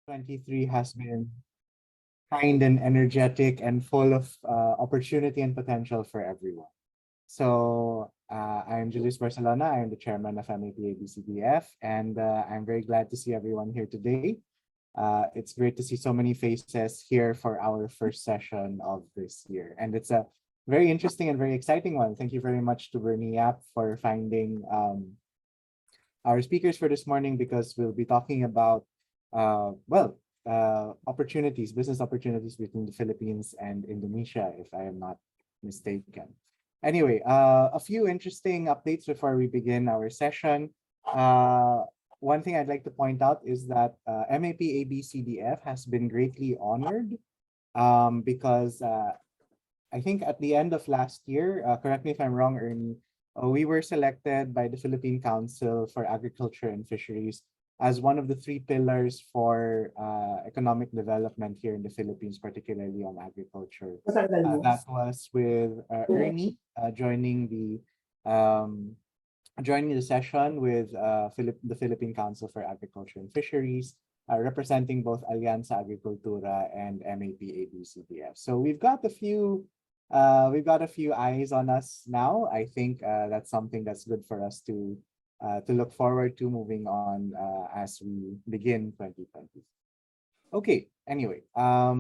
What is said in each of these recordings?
2023 has been kind and energetic and full of opportunity and potential for everyone. So I'm Julius Barcelona. I'm the chairman of MAP ABCDF, and I'm very glad to see everyone here today. It's great to see so many faces here for our first session of this year. And it's a very interesting and very exciting one. Thank you very much to Bernie Yap for finding our speakers for this morning, because we'll be talking about, opportunities, business opportunities between the Philippines and Indonesia, if I am not mistaken. Anyway, a few interesting updates before we begin our session. One thing I'd like to point out is that MAP ABCDF has been greatly honored because I think at the end of last year, correct me if I'm wrong, Ernie, we were selected by the Philippine Council for Agriculture and Fisheries as one of the 3 pillars for economic development here in the Philippines, particularly on agriculture. That was with Ernie joining the session with the Philippine Council for Agriculture and Fisheries, representing both Alianza Agricultura and MAP ABCDF. So we've got a few eyes on us now. I think that's something that's good for us to look forward to moving on as we begin 2020. Okay, anyway, a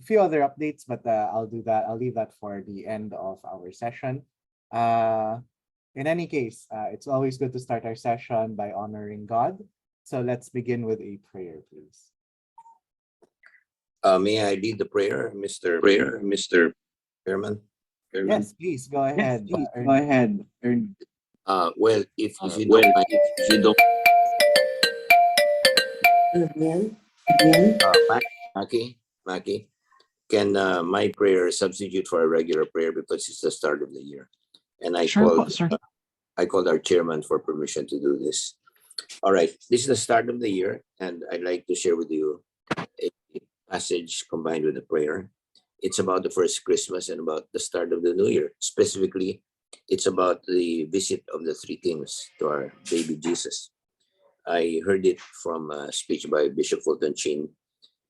few other updates, but I'll leave that for the end of our session. In any case, it's always good to start our session by honoring God. So let's begin with a prayer, please. May I lead the prayer, Mr. Chairman? Yes, please go ahead. Go ahead, Ernie. Well, if you don't mind, if you don't, Maki, can my prayer substitute for a regular prayer, because it's the start of the year, and I called our chairman for permission to do this. All right, this is the start of the year, and I'd like to share with you a passage combined with a prayer. It's about the first Christmas and about the start of the new year. Specifically, it's about the visit of the 3 kings to our baby Jesus. I heard it from a speech by Bishop Fulton Chin,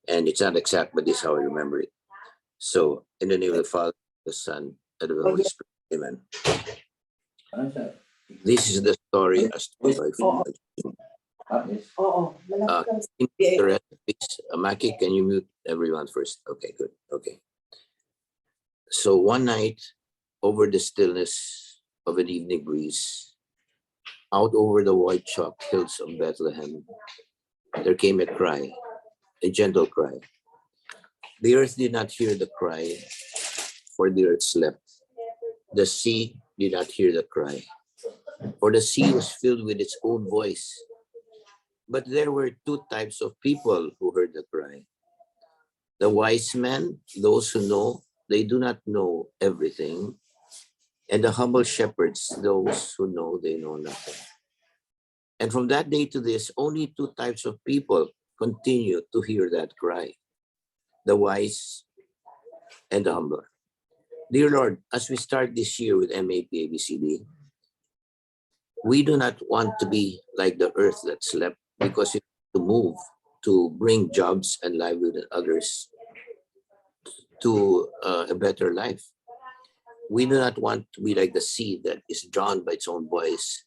and it's not exact, but this is how I remember it. So, in the name of the Father, the Son, and of the Holy Spirit, amen. This is the story as told by Fulton Chin. Maki, can you mute everyone first? Okay, good. Okay. So one night, over the stillness of an evening breeze, out over the white chalk hills of Bethlehem, there came a cry, a gentle cry. The earth did not hear the cry, for the earth slept. The sea did not hear the cry, for the sea was filled with its own voice. But there were 2 types of people who heard the cry. The wise men, those who know they do not know everything, and the humble shepherds, those who know they know nothing. And from that day to this, only 2 types of people continue to hear that cry, the wise and the humble. Dear Lord, as we start this year with MAP ABCD, we do not want to be like the earth that slept, because we have to move to bring jobs and livelihood and others to a better life. We do not want to be like the sea that is drawn by its own voice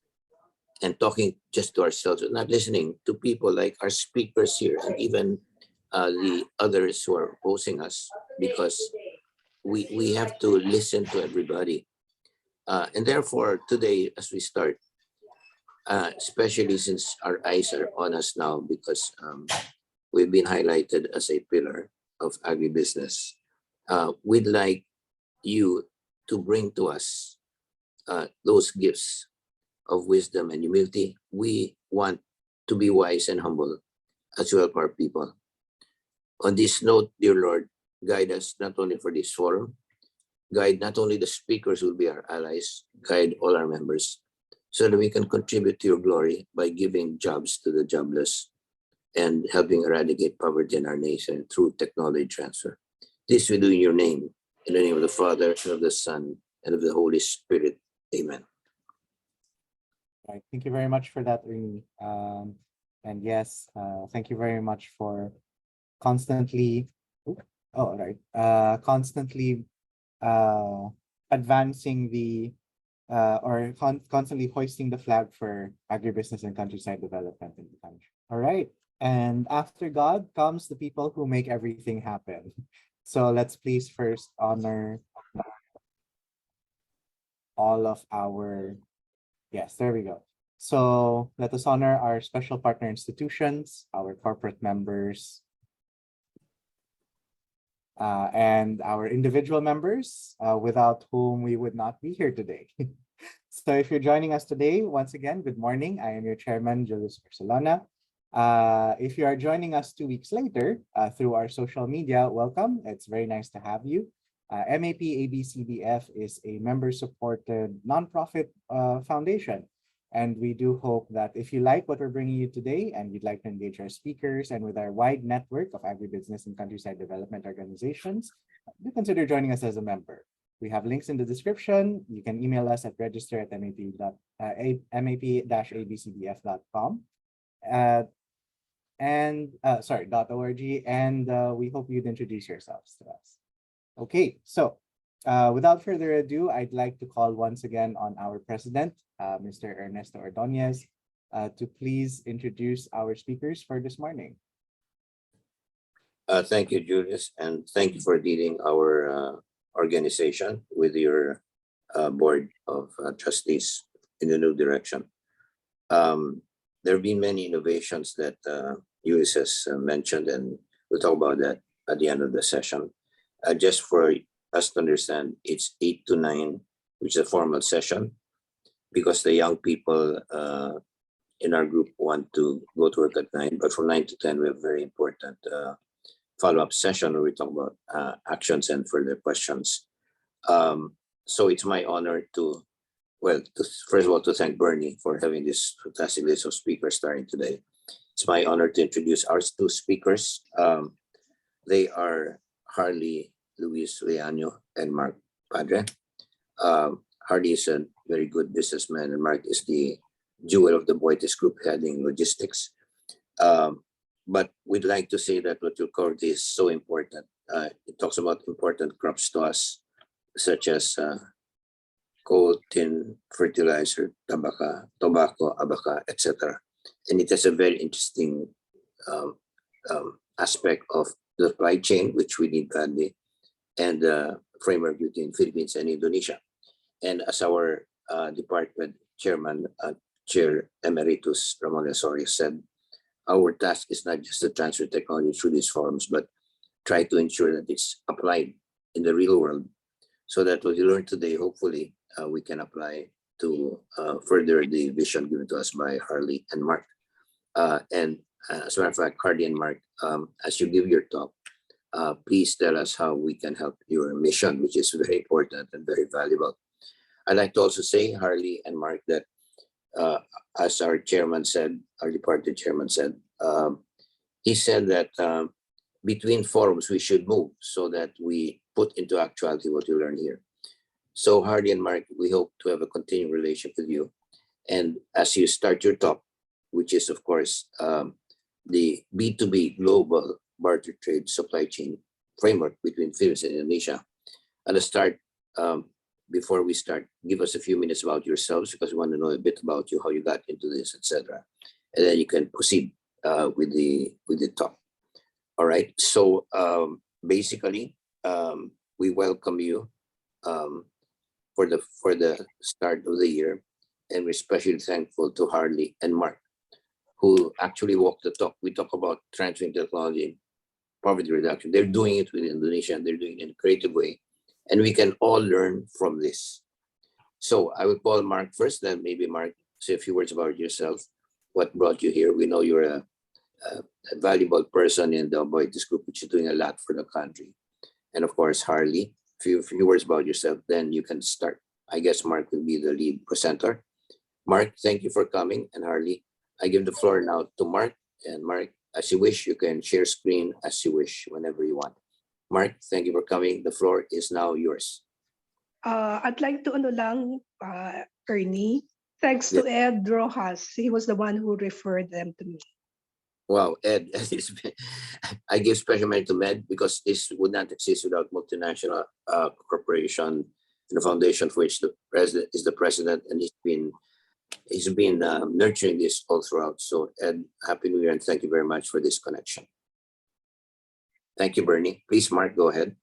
and talking just to ourselves, not listening to people like our speakers here, and even the others who are opposing us, because we have to listen to everybody. And therefore, today, as we start, especially since our eyes are on us now, because we've been highlighted as a pillar of agribusiness, we'd like you to bring to us those gifts of wisdom and humility. We want to be wise and humble as well for our people. On this note, dear Lord, guide us not only for this forum, guide not only the speakers who will be our allies, guide all our members, so that we can contribute to your glory by giving jobs to the jobless and helping eradicate poverty in our nation through technology transfer. This we do in your name, in the name of the Father, and of the Son, and of the Holy Spirit. Amen. Right. Thank you very much for that, Ernie. And yes, thank you very much for constantly, constantly advancing the or constantly hoisting the flag for agribusiness and countryside development in the country. All right. And after God comes the people who make everything happen. So let's please first honor all of our, yes, there we go. So let us honor our special partner institutions, our corporate members, and our individual members, without whom we would not be here today. So if you're joining us today, once again, good morning. I am your chairman, Julius Barcelona. If you are joining us 2 weeks later through our social media, welcome. It's very nice to have you. MAP ABCDF is a member-supported nonprofit foundation. And we do hope that if you like what we're bringing you today and you'd like to engage our speakers and with our wide network of agribusiness and countryside development organizations, do consider joining us as a member. We have links in the description. You can email us at register@map-abcdf.com. .org, and we hope you'd introduce yourselves to us. Okay, so without further ado, I'd like to call once again on our president, Mr. Ernesto Ordonez, to please introduce our speakers for this morning. Thank you, Julius, and thank you for leading our organization with your board of trustees in the new direction. There have been many innovations that Julius has mentioned, and we'll talk about that at the end of the session. Just for us to understand, it's 8 to 9, which is a formal session, because the young people in our group want to go to work at 9, but from 9 to 10, we have very important follow-up session where we talk about actions and further questions. So it's my honor to, first of all, to thank Bernie for having this fantastic list of speakers starting today. It's my honor to introduce our 2 speakers. They are Harley Luis Leaño and Mark Padre. Harley is a very good businessman, and Mark is the jewel of the Boites Group heading logistics. But we'd like to say that what you covered is so important. It talks about important crops to us, such as coal, tin, fertilizer, tobacco, abaca, etc. And it has a very interesting aspect of the supply chain, which we need badly, and the framework between Philippines and Indonesia. And as our department chairman, Chair Emeritus Ramon Osorio said, our task is not just to transfer technology through these forums, but try to ensure that it's applied in the real world, so that what you learned today, hopefully, we can apply to further the vision given to us by Harley and Mark. And as a matter of fact, Harley and Mark, as you give your talk, please tell us how we can help your mission, which is very important and very valuable. I'd like to also say, Harley and Mark, that as our chairman said, our departed chairman said, he said that between forums we should move so that we put into actuality what you learn here. So Harley and Mark, we hope to have a continuing relationship with you. And as you start your talk, which is of course the B2B global barter trade supply chain framework between Philippines and Indonesia, at the start, before we start, give us a few minutes about yourselves, because we want to know a bit about you, how you got into this, etc. And then you can proceed with the talk. All right. So basically, we welcome you for the start of the year, and we're especially thankful to Harley and Mark, who actually walk the talk. We talk about transferring technology, poverty reduction. They're doing it with Indonesia, and they're doing it in a creative way. And we can all learn from this. So I will call Mark first, then maybe Mark, say a few words about yourself. What brought you here? We know you're a valuable person in the Boites Group, which is doing a lot for the country. And of course, Harley, few words about yourself, then you can start. I guess Mark will be the lead presenter. Mark, thank you for coming. And Harley, I give the floor now to Mark. And Mark, as you wish, you can share screen as you wish, whenever you want. Mark, thank you for coming. The floor is now yours. I'd like to Ernie, thanks to Ed Rojas. He was the one who referred them to me. Wow, Ed, I give special mention to Med because this would not exist without multinational corporation and the foundation for which the president is the president, and he's been nurturing this all throughout. So, Ed, happy New Year and thank you very much for this connection. Thank you, Bernie. Please, Mark, go ahead.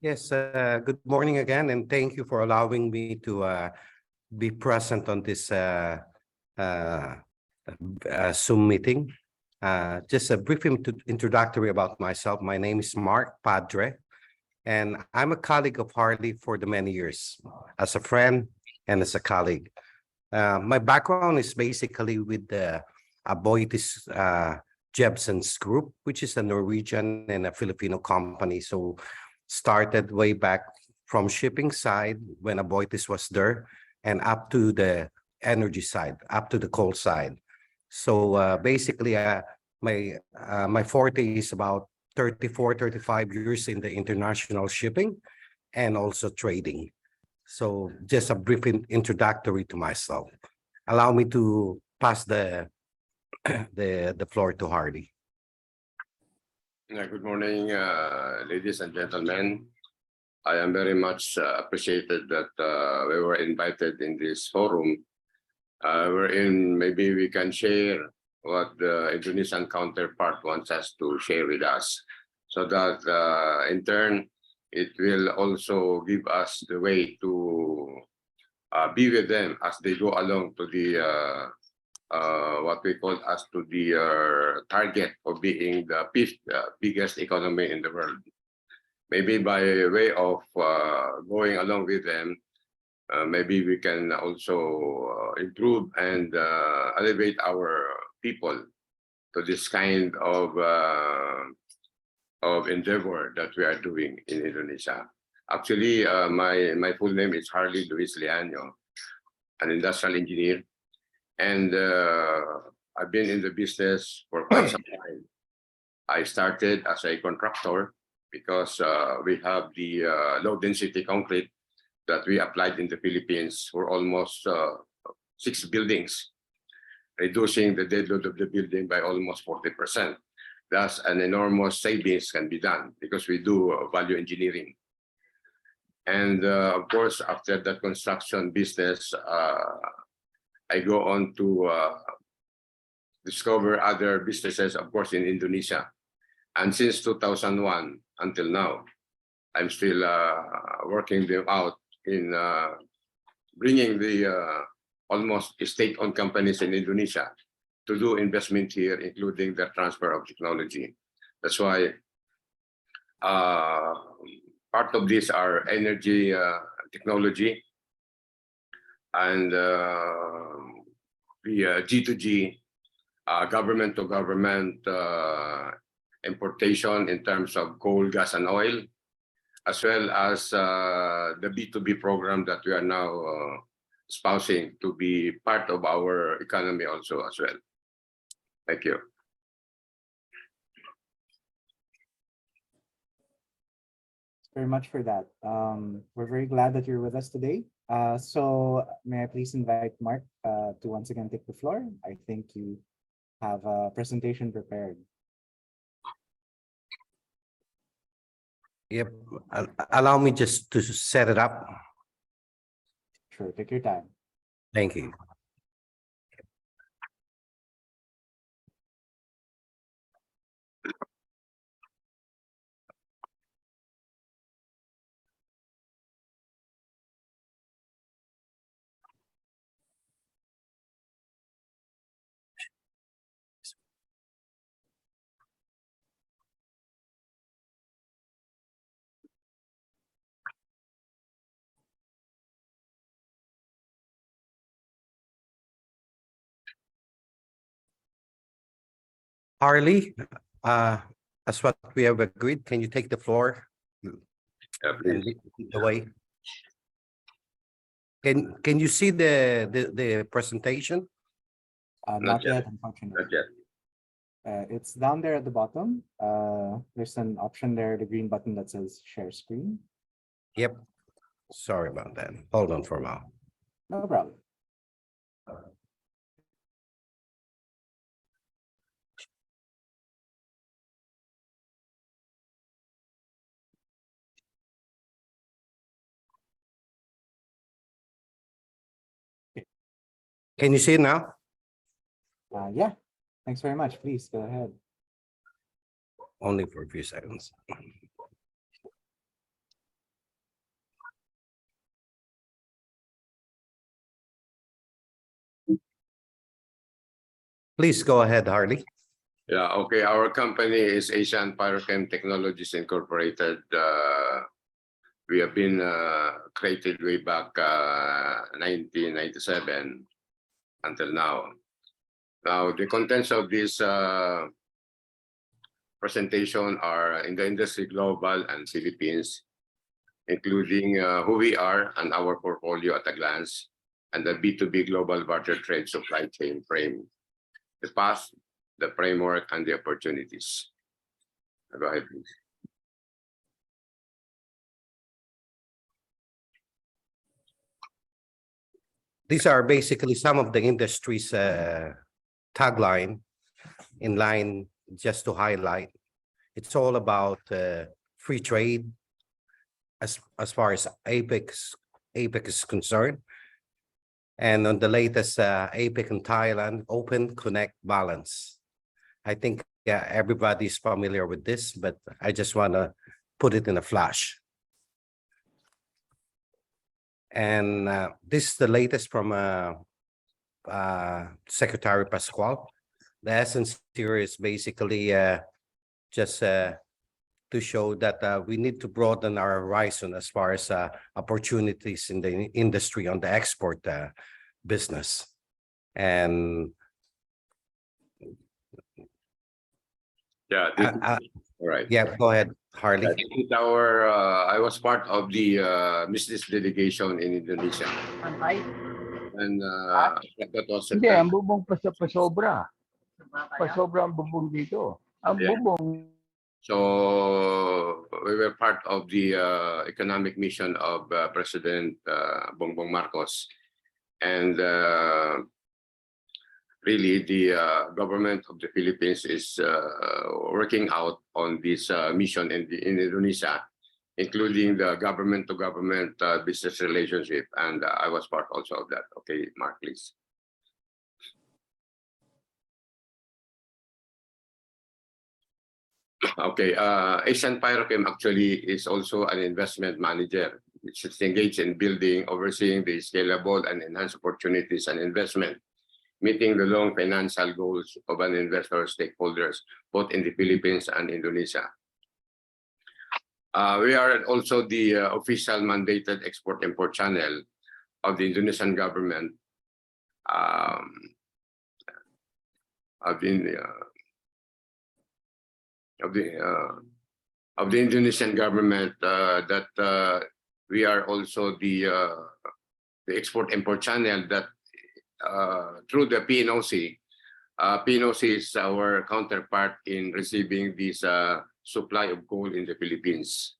Yes, good morning again, and thank you for allowing me to be present on this Zoom meeting. Just a brief introductory about myself. My name is Mark Padre, and I'm a colleague of Harley for the many years, as a friend and as a colleague. My background is basically with the Aboitiz Jebsen's Group, which is a Norwegian and a Filipino company. So started way back from shipping side when Aboitiz was there and up to the energy side, up to the coal side. So basically my forte is about 35 years in the international shipping and also trading. So just a brief introductory to myself. Allow me to pass the floor to Hardy. Good morning, ladies and gentlemen. I am very much appreciated that we were invited in this forum, wherein maybe we can share what the Indonesian counterpart wants us to share with us, so that in turn, it will also give us the way to be with them as they go along to the what we call as to the target of being the fifth biggest economy in the world. Maybe by way of going along with them, maybe we can also improve and elevate our people to this kind of endeavor that we are doing in Indonesia. Actually, my full name is Harley Luis Leaño, an industrial engineer. And I've been in the business for quite some time. I started as a contractor because we have the low density concrete that we applied in the Philippines for almost 6 buildings, reducing the dead load of the building by almost 40%. Thus, an enormous savings can be done because we do value engineering. And of course, after that construction business, I go on to discover other businesses, of course, in Indonesia. And since 2001 until now, I'm still working them out in bringing the almost state-owned companies in Indonesia to do investment here, including the transfer of technology. That's why part of these are energy technology and the G2G, government to government importation in terms of coal, gas, and oil, as well as the B2B program that we are now espousing to be part of our economy also as well. Thank you. Very much for that. We're very glad that you're with us today. So may I please invite Mark to once again take the floor? I think you have a presentation prepared. Yep. Allow me just to set it up. Sure, take your time. Thank you. Harley, as what we have agreed, can you take the floor and Please. lead the way? Can you see the presentation? Not yet. yet, unfortunately. Not yet. It's down there at the bottom. There's an option there, the green button that says share screen. Yep. Sorry about that. Hold on for a while. No problem. Can you see it now? Yeah, thanks very much. Please go ahead. Only for a few seconds. Please go ahead, Harley. Yeah, okay. Our company is Asian Pyrochem Technologies Incorporated. We have been created way back 1997 until now. Now, the contents of this presentation are in the industry global and Philippines, including who we are and our portfolio at a glance, and the B2B global barter trade supply chain frame, the past, the framework, and the opportunities. Go ahead, please. These are basically some of the industry's tagline in line just to highlight. It's all about free trade as far as APEC is concerned. And on the latest APEC in Thailand, open, connect, balance. I think everybody's familiar with this, but I just want to put it in a flash. And this is the latest from Secretary Pascual. The essence here is basically just to show that we need to broaden our horizon as far as opportunities in the industry on the export business. And Yeah, all right. yeah, go ahead, Harley. This is our, I was part of the business delegation in Indonesia. And that was Hindi, ang bubong pasobra. Pasobra ang bubong dito. Ang Yeah. bubong. So we were part of the economic mission of President Bongbong Marcos, and really the government of the Philippines is working out on this mission in Indonesia, including the government-to-government business relationship, and I was part also of that. Okay, Mark, please. Okay, Asian Pyrochem actually is also an investment manager. It's engaged in building, overseeing the scalable and enhanced opportunities and investment, meeting the long financial goals of an investor stakeholders, both in the Philippines and Indonesia. We are also the official mandated export-import channel of the Indonesian government, of the Indonesian government, that we are also the export-import channel that through the PNOC. PNOC is our counterpart in receiving this supply of coal in the Philippines.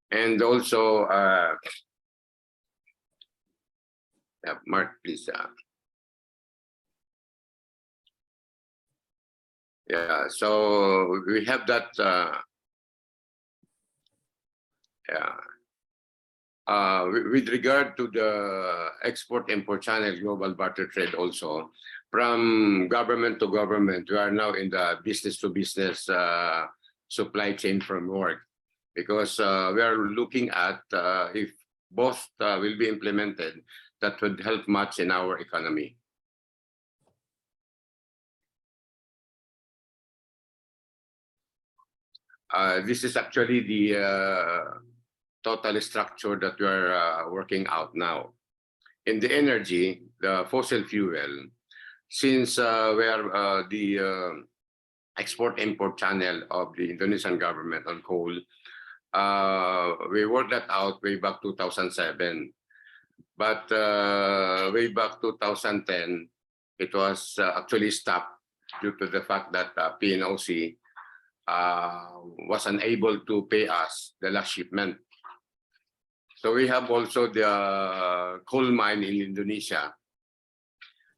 And also, Mark, please. Yeah, so we have that. With regard to the export-import channel global barter trade also, from government to government, we are now in the business-to-business supply chain framework, because we are looking at if both will be implemented, that would help much in our economy. This is actually the total structure that we are working out now. In the energy, the fossil fuel, since we are the export-import channel of the Indonesian government on coal, we worked that out way back 2007. But way back 2010, it was actually stopped due to the fact that PNOC was unable to pay us the last shipment. So we have also the coal mine in Indonesia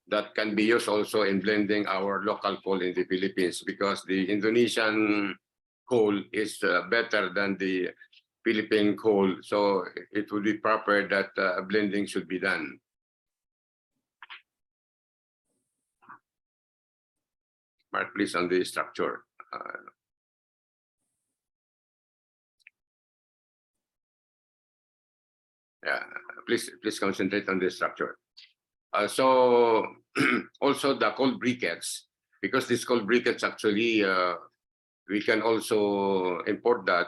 that can be used also in blending our local coal in the Philippines, because the Indonesian coal is better than the Philippine coal. So it would be proper that blending should be done. Mark, please, on the structure. Yeah, please concentrate on the structure. So also the cold briquettes, because these cold briquettes actually we can also import that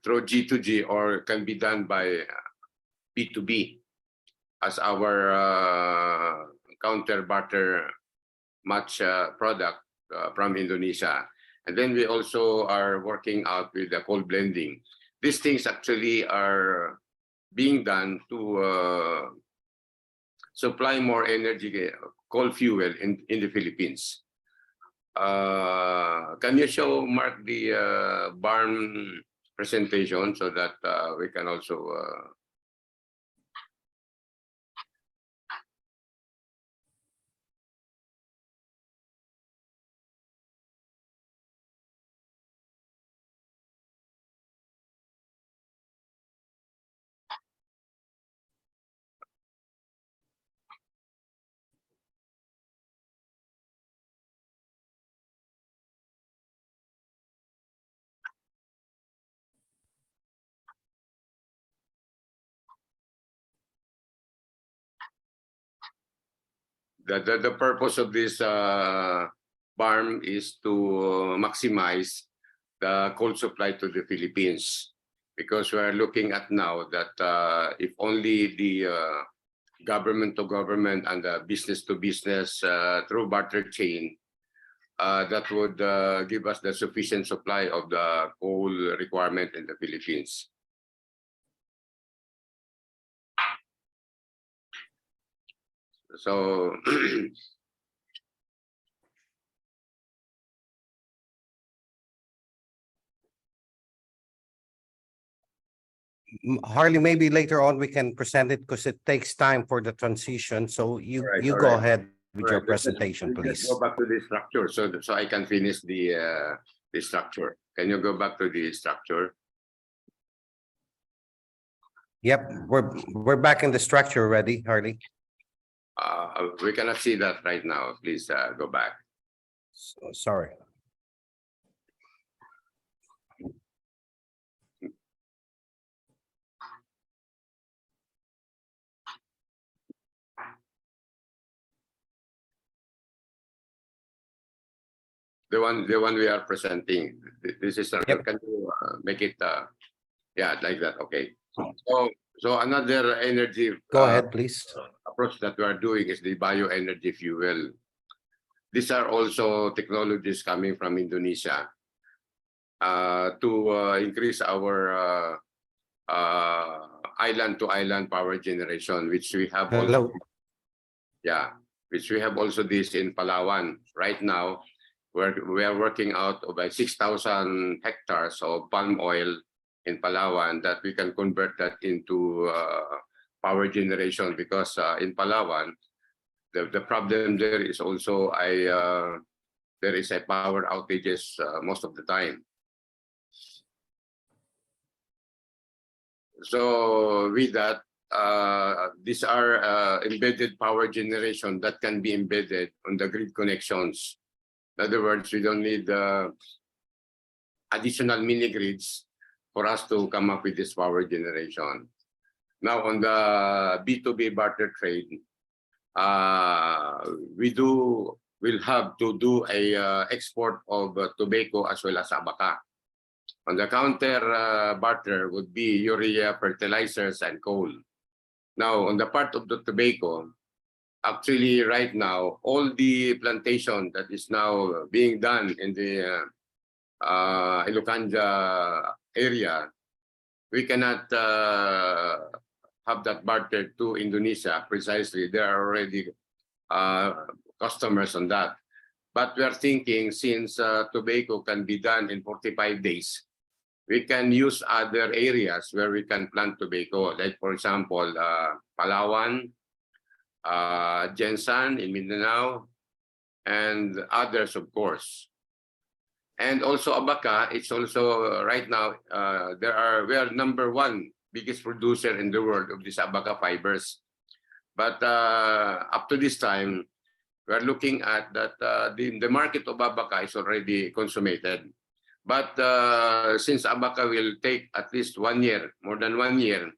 through G2G or can be done by B2B as our counter barter match product from Indonesia. And then we also are working out with the coal blending. These things actually are being done to supply more energy, coal fuel in the Philippines. Can you show Mark the barn presentation so that we can also the purpose of this farm is to maximize the coal supply to the Philippines, because we are looking at now that if only the government to government and the business to business through barter chain, that would give us the sufficient supply of the coal requirement in the Philippines. So Harley, maybe later on we can present it because it takes time for the transition. So you Alright, you alright. go ahead with your Alright, let's presentation, please. go back to the structure so I can finish the structure. Can you go back to the structure? Yep, we're back in the structure already, Harley. We cannot see that right now. Please go back. Sorry. The one we are presenting. This is Yep. Can you make it yeah, like that? Okay. So another energy Go ahead, please. approach that we are doing is the bioenergy fuel. These are also technologies coming from Indonesia to increase our island to island power generation, which we have Hello. also, yeah, which we have also this in Palawan right now. We are working out about 6,000 hectares of palm oil in Palawan that we can convert that into power generation, because in Palawan, the problem there is also there is a power outages most of the time. So with that, these are embedded power generation that can be embedded on the grid connections. In other words, we don't need additional mini grids for us to come up with this power generation. Now on the B2B barter trade, we'll have to do a export of tobacco as well as abaca. On the counter barter would be urea, fertilizers, and coal. Now on the part of the tobacco, actually right now, all the plantation that is now being done in the Ilocanja area, we cannot have that bartered to Indonesia precisely. There are already customers on that. But we are thinking, since tobacco can be done in 45 days, we can use other areas where we can plant tobacco, like for example, Palawan, Jensan in Mindanao, and others, of course. And also abaca, it's also right now, we are #1 biggest producer in the world of these abaca fibers. But up to this time, we are looking at that the market of abaca is already consummated. But since abaca will take at least 1 year, more than 1 year,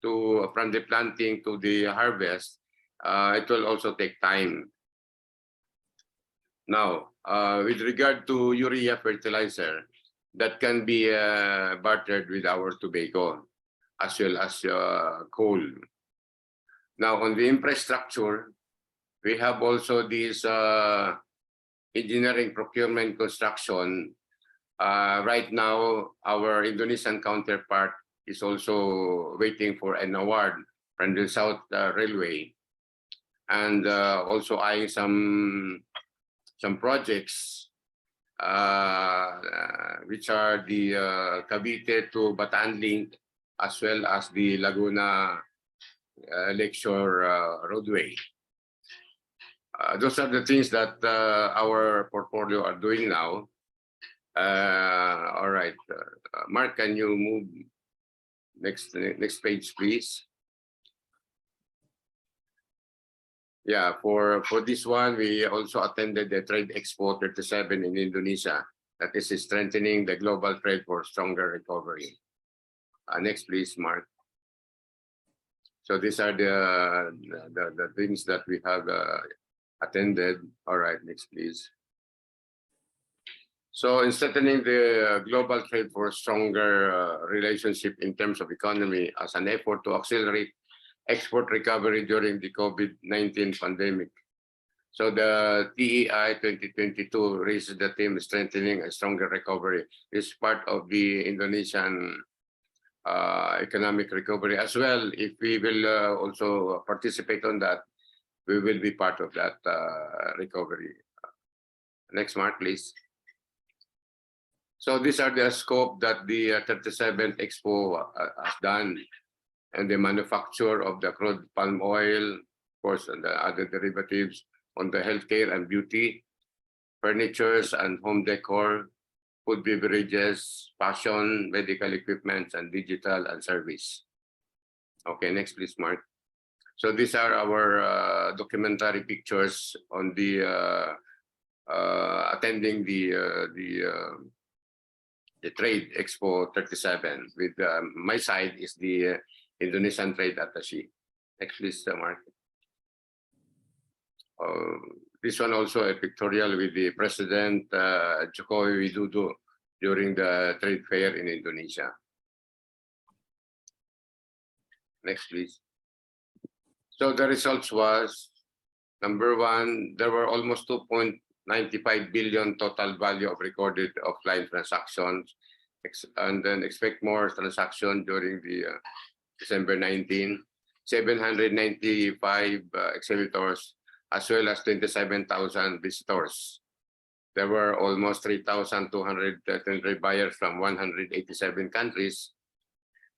from the planting to the harvest, it will also take time. Now, with regard to urea fertilizer, that can be bartered with our tobacco as well as coal. Now, on the infrastructure, we have also this engineering, procurement, construction. Right now, our Indonesian counterpart is also waiting for an award from the South Railway, and also eyeing some projects which are the Cavite to Bataan link, as well as the Laguna Lakeshore roadway. Those are the things that our portfolio are doing now. All right, Mark, can you move next page, please? Yeah, for this one, we also attended the Trade Expo 37 in Indonesia. That is strengthening the global trade for stronger recovery. Next, please, Mark. So these are the things that we have attended. All right, next, please. So in strengthening the global trade for stronger relationship in terms of economy as an effort to accelerate export recovery during the COVID-19 pandemic. So the TEI 2022 raises the theme strengthening a stronger recovery. It's part of the Indonesian economic recovery as well. If we will also participate on that, we will be part of that recovery. Next, Mark, please. So these are the scope that the 37th Expo has done, and the manufacture of the crude palm oil, of course, and the other derivatives, on the healthcare and beauty, furnitures and home decor, food beverages, fashion, medical equipment, and digital and service. Okay, next, please, Mark. So these are our documentary pictures on the attending the Trade Expo 37. With my side is the Indonesian Trade Attaché. Next, please, Mark. This one also a pictorial with the President Jokowi Widodo during the trade fair in Indonesia. Next, please. So the results was, number one, there were almost 2.95 billion total value of recorded offline transactions, and then expect more transaction during the December 19, 795 exhibitors, as well as 27,000 visitors. There were almost 3,223 buyers from 187 countries,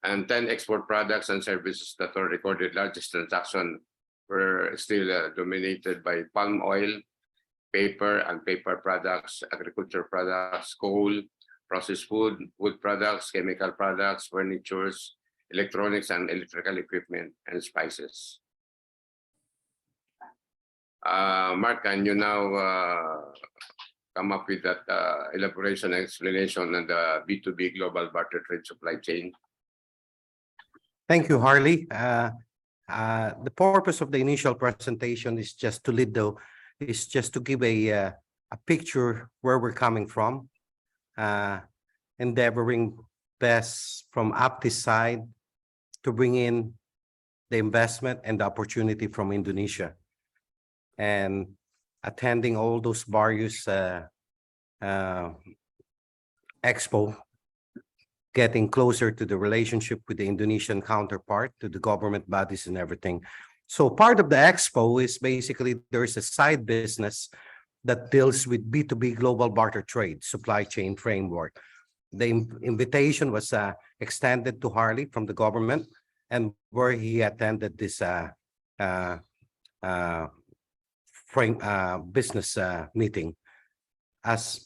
and 10 export products and services that were recorded. Largest transaction were still dominated by palm oil, paper and paper products, agriculture products, coal, processed food, wood products, chemical products, furnitures, electronics and electrical equipment, and spices. Mark, can you now come up with that elaboration and explanation on the B2B global barter trade supply chain? Thank you, Harley. The purpose of the initial presentation is just to give a picture where we're coming from, endeavoring best from ABCD side to bring in the investment and the opportunity from Indonesia, and attending all those various expo, getting closer to the relationship with the Indonesian counterpart, to the government bodies and everything. So part of the expo is basically there's a side business that deals with B2B global barter trade supply chain framework. The invitation was extended to Harley from the government, and where he attended this business meeting. As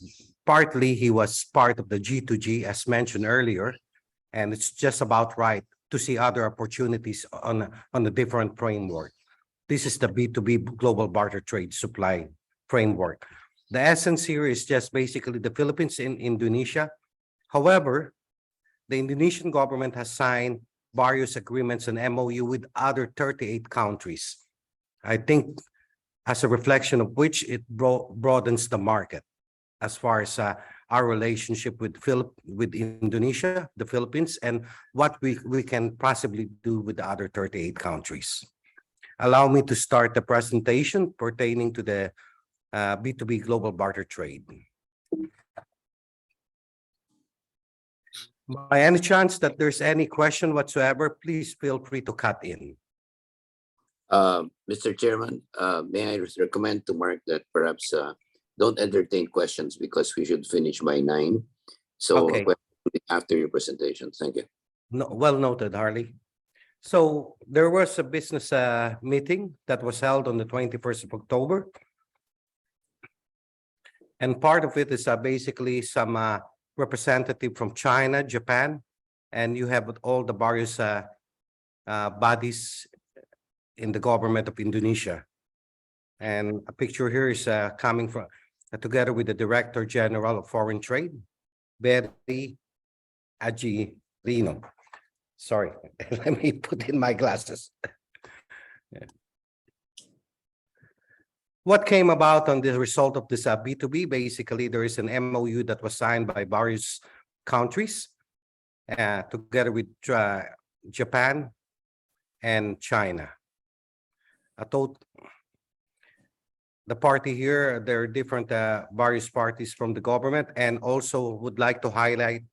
partly he was part of the G2G, as mentioned earlier, and it's just about right to see other opportunities on a different framework. This is the B2B global barter trade supply framework. The essence here is just basically the Philippines and Indonesia. However, the Indonesian government has signed various agreements and MOU with other 38 countries. I think as a reflection of which it broadens the market as far as our relationship with Indonesia, the Philippines, and what we can possibly do with the other 38 countries. Allow me to start the presentation pertaining to the B2B global barter trade. By any chance that there's any question whatsoever, please feel free to cut in. Mr. Chairman, may I recommend to Mark that perhaps don't entertain questions because we should finish by 9. So Okay. After your presentation, thank you. No, well noted, Harley. So there was a business meeting that was held on the 21st of October. And part of it is basically some representative from China, Japan, and you have all the various bodies in the government of Indonesia. And a picture here is coming from together with the Director General of Foreign Trade, Berry Agirino. Sorry, let me put in my glasses. Yeah. What came about on the result of this B2B? Basically, there is an MOU that was signed by various countries together with Japan and China. The party here, there are different various parties from the government, and also would like to highlight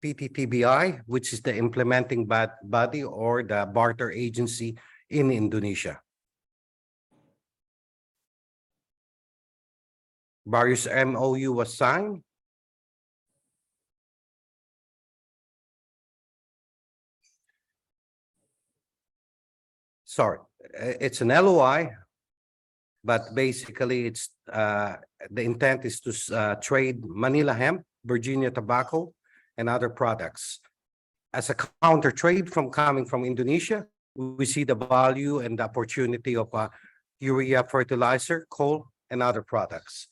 PTTBI, which is the implementing body or the barter agency in Indonesia. Various MOU was signed. Sorry, it's an LOI, but basically it's the intent is to trade Manila hemp, Virginia tobacco, and other products. As a counter trade coming from Indonesia, we see the value and the opportunity of urea fertilizer, coal, and other products.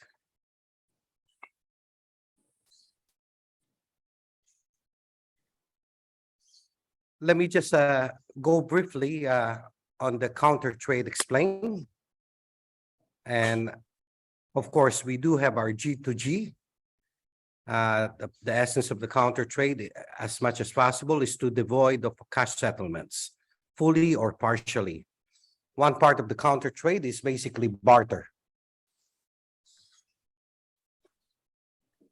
Let me just go briefly on the counter trade explain. And of course, we do have our G2G. The essence of the counter trade, as much as possible, is to devoid of cash settlements, fully or partially. One part of the counter trade is basically barter.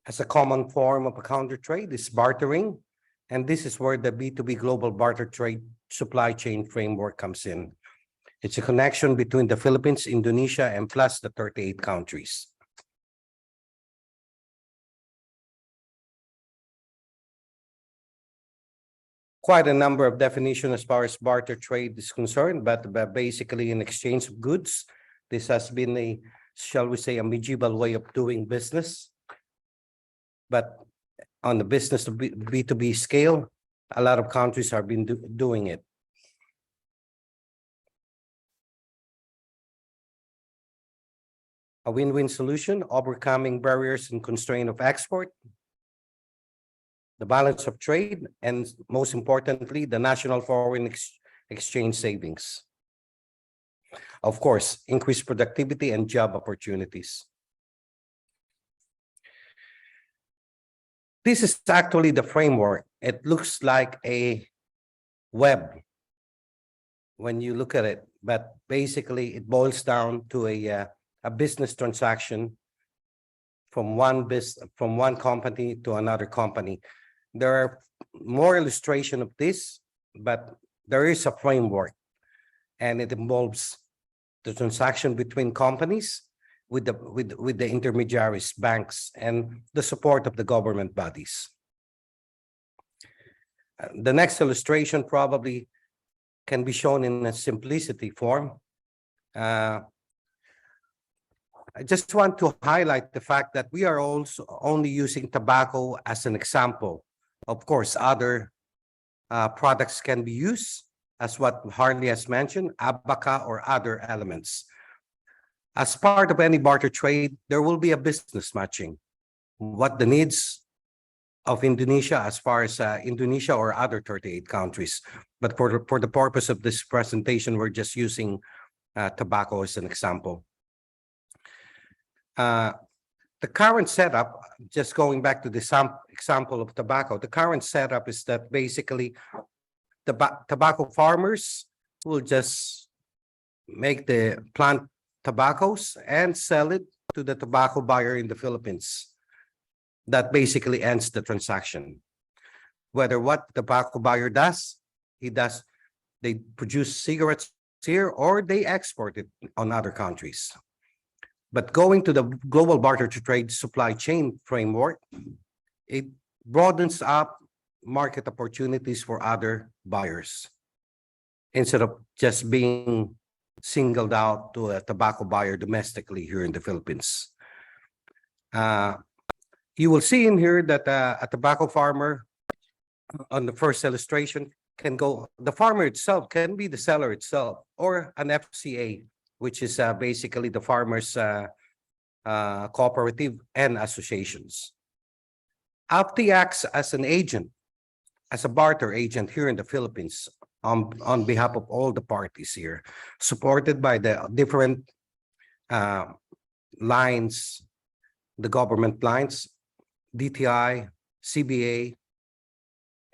As a common form of a counter trade is bartering, and this is where the B2B global barter trade supply chain framework comes in. It's a connection between the Philippines, Indonesia, and plus the 38 countries. Quite a number of definitions as far as barter trade is concerned, but basically in exchange of goods, this has been a, shall we say, a medieval way of doing business. But on the business of B2B scale, a lot of countries have been doing it. A win-win solution, overcoming barriers and constraint of export, the balance of trade, and most importantly, the national foreign exchange savings. Of course, increased productivity and job opportunities. This is actually the framework. It looks like a web when you look at it, but basically it boils down to a business transaction from one company to another company. There are more illustration of this, but there is a framework, and it involves the transaction between companies with the intermediaries, banks, and the support of the government bodies. The next illustration probably can be shown in a simplicity form. I just want to highlight the fact that we are also only using tobacco as an example. Of course, other products can be used as what Harley has mentioned, abaca or other elements. As part of any barter trade, there will be a business matching. What the needs of Indonesia as far as Indonesia or other 38 countries. But for the purpose of this presentation, we're just using tobacco as an example. The current setup, just going back to the example of tobacco, the current setup is that basically the tobacco farmers will just make the plant tobaccos and sell it to the tobacco buyer in the Philippines. That basically ends the transaction. Whether what the tobacco buyer does, they produce cigarettes here or they export it on other countries. But going to the global barter trade supply chain framework, it broadens up market opportunities for other buyers instead of just being singled out to a tobacco buyer domestically here in the Philippines. You will see in here that a tobacco farmer on the first illustration can go, the farmer itself can be the seller itself or an FCA, which is basically the farmers cooperative and associations. ABCD acts as an agent, as a barter agent here in the Philippines on behalf of all the parties here, supported by the different lines, the government lines, DTI, CBA,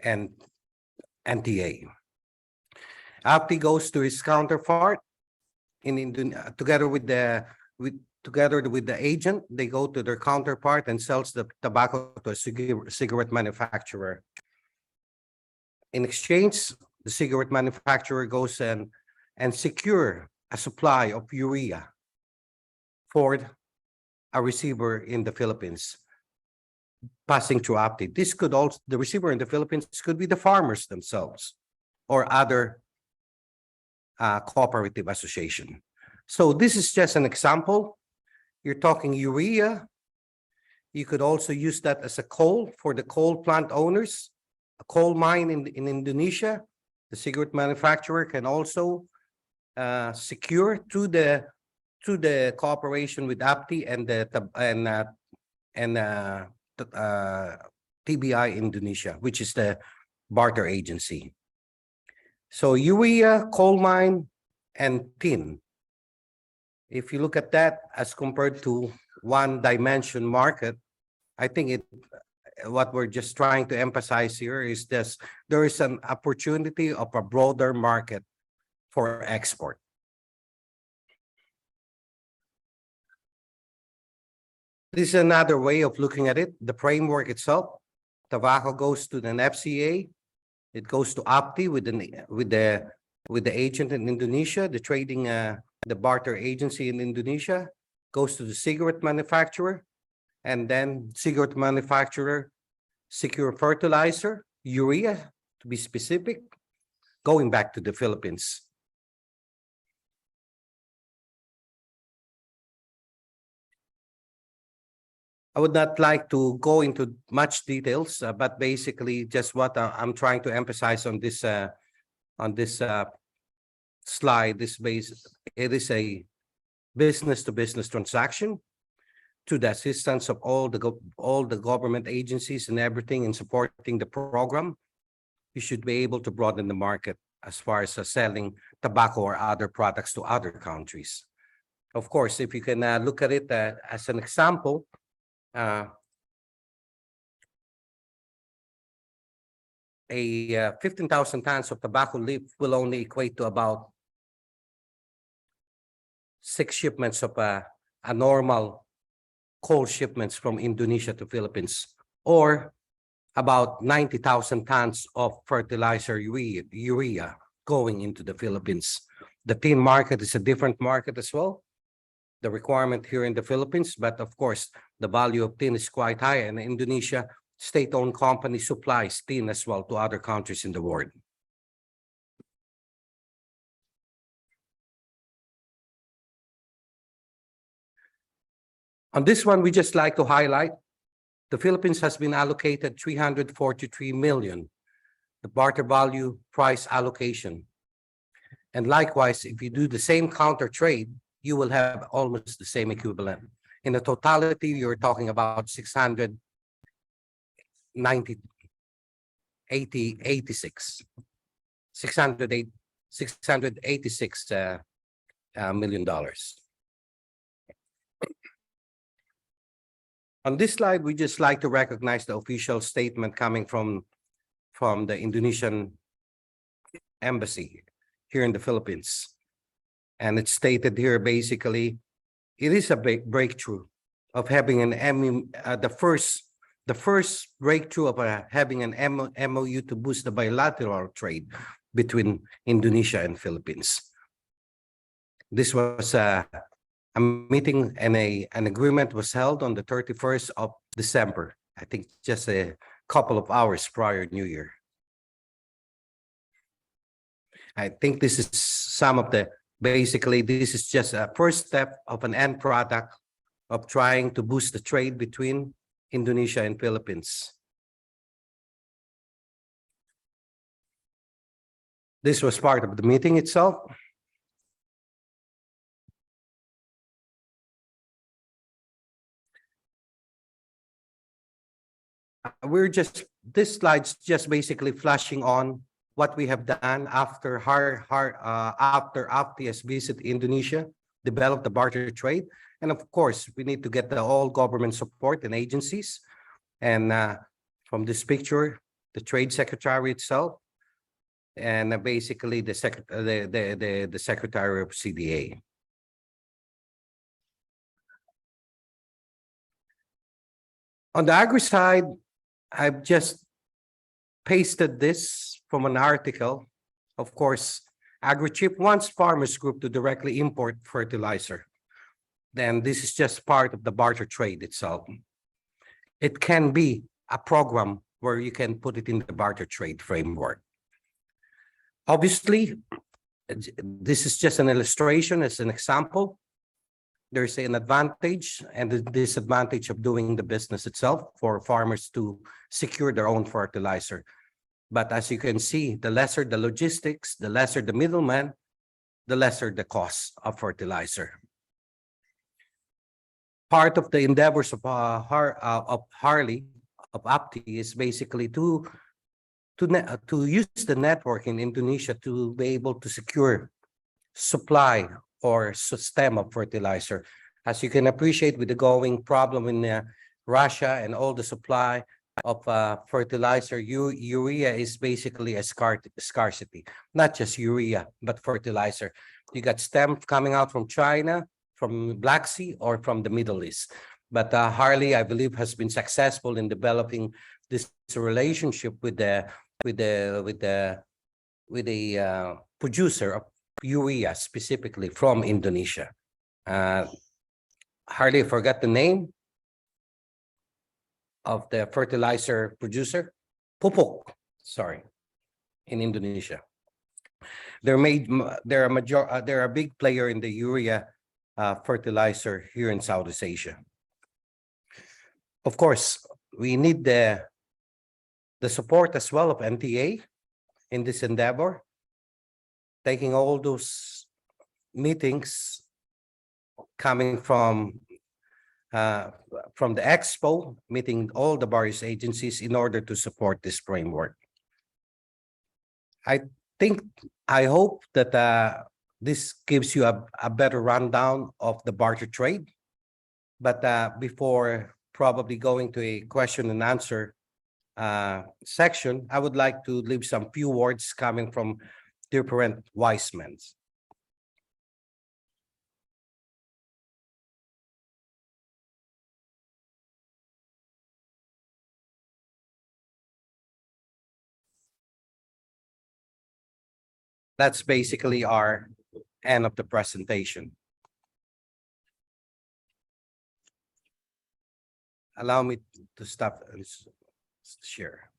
and NTA. ABCD goes to his counterpart in Indonesia together with the agent. They go to their counterpart and sells the tobacco to a cigarette manufacturer. In exchange, the cigarette manufacturer goes and secure a supply of urea for a receiver in the Philippines, passing through ABCD. This could also, the receiver in the Philippines could be the farmers themselves or other cooperative association. So this is just an example. You're talking urea. You could also use that as a coal for the coal plant owners. A coal mine in Indonesia, the cigarette manufacturer can also secure through the cooperation with ABCD and TBI Indonesia, which is the barter agency. So urea, coal mine, and tin. If you look at that as compared to one dimension market, I think what we're just trying to emphasize here is this: there is an opportunity of a broader market for export. This is another way of looking at it. The framework itself, tobacco goes to an FCA, it goes to ABCD with the agent in Indonesia, the trading, the barter agency in Indonesia, goes to the cigarette manufacturer, and then cigarette manufacturer secure fertilizer, urea to be specific, going back to the Philippines. I would not like to go into much details, but basically just what I'm trying to emphasize on this slide. It is a business-to-business transaction to the assistance of all the government agencies and everything in supporting the program. You should be able to broaden the market as far as selling tobacco or other products to other countries. Of course, if you can look at it as an example, 15,000 tons of tobacco leaf will only equate to about 6 shipments of a normal coal shipments from Indonesia to Philippines, or about 90,000 tons of fertilizer urea going into the Philippines. The tin market is a different market as well. The requirement here in the Philippines, but of course, the value of tin is quite high, and Indonesia state-owned company supplies tin as well to other countries in the world. On this one, we just like to highlight the Philippines has been allocated 343 million, the barter value price allocation And likewise, if you do the same counter trade, you will have almost the same equivalent. In the totality, you're talking about 690, 80, 86, 608, $686 million. On this slide, we just like to recognize the official statement coming from the Indonesian embassy here in the Philippines. And it's stated here, basically, it is a big breakthrough of having an the first breakthrough of having an MOU to boost the bilateral trade between Indonesia and Philippines. This was a meeting and an agreement was held on the 31st of December. I think just a couple of hours prior to New Year. I think this is some of the, basically, this is just a first step of an end product of trying to boost the trade between Indonesia and Philippines. This was part of the meeting itself. This slide's just basically flashing on what we have done after AFTIA's visit Indonesia, develop the barter trade. And of course, we need to get the all government support and agencies. And from this picture, the Trade Secretary itself, and basically the Secretary of CDA. On the agri side, I've just pasted this from an article. Of course, AgriChip wants farmers group to directly import fertilizer. Then this is just part of the barter trade itself. It can be a program where you can put it in the barter trade framework. Obviously, this is just an illustration as an example. There's an advantage and a disadvantage of doing the business itself for farmers to secure their own fertilizer. But as you can see, the lesser the logistics, the lesser the middleman, the lesser the cost of fertilizer. Part of the endeavors of APTI is basically to use the network in Indonesia to be able to secure supply or system of fertilizer. As you can appreciate with the going problem in Russia and all the supply of fertilizer, urea is basically a scarcity, not just urea, but fertilizer. You got stem coming out from China, from Black Sea, or from the Middle East. But Harley, I believe, has been successful in developing this relationship with the producer of urea, specifically from Indonesia. Harley, I forgot the name of the fertilizer producer, Pupuk, sorry, in Indonesia. They're a big player in the urea fertilizer here in Southeast Asia. Of course, we need the support as well of NTA in this endeavor, taking all those meetings coming from the expo, meeting all the various agencies in order to support this framework. I hope that this gives you a better rundown of the barter trade. But before probably going to a question and answer section, I would like to leave some few words coming from different wise men. That's basically our end of the presentation. Allow me to stop and share.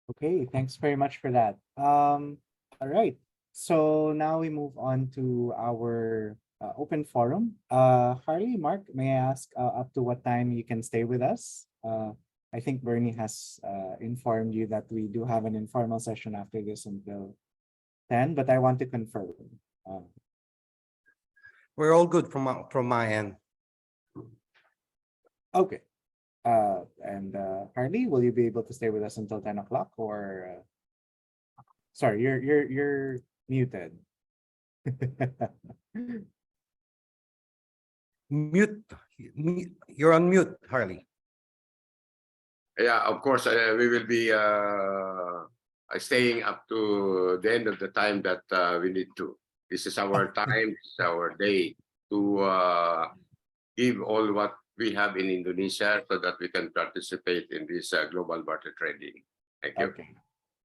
Okay, thanks very much for that. All right, so now we move on to our open forum. Harley, Mark, may I ask up to what time you can stay with us? I think Bernie has informed you that we do have an informal session after this until 10, but I want to confirm. Um, We're all good from my end. okay. And Harley, will you be able to stay with us until 10 o'clock or sorry, you're muted. Mute. You're on mute, Harley. Yeah, of course, we will be staying up to the end of the time that we need to. This is our time, this is our day to give all what we have in Indonesia so that we can participate in this global barter trading. Thank you. Okay,